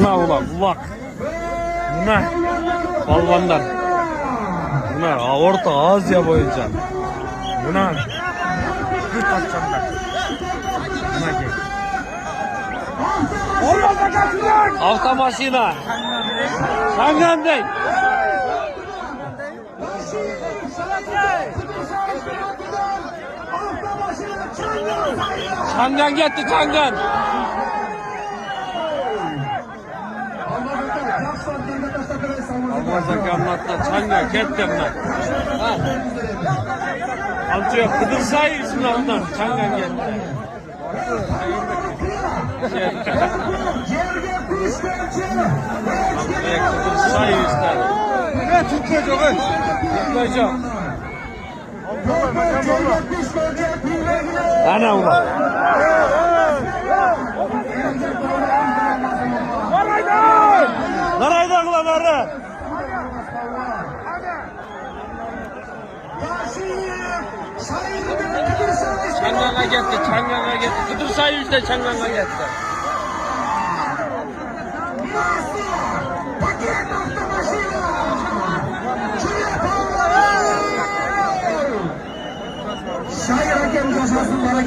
Buna ulan kulak. Buna balvanlar. Buna Orta Asya boyunca. Buna bir patçanlar. Buna gel. Avtomaşina. Çangandayım. Çangan gitti Çangan. Almazsak anlattı Çangan gitti bunlar. Alçıyor Kıdırsay ismini ondan Çangan gitti. Kıdırsay ister. Ne tutmayacak? Tutmayacak. Ana ulan. Naraydan ulan narı. Çanganga gitti, Çanganga gitti. Kıdırsay işte Çanganga gitti. Şair hakem cezasından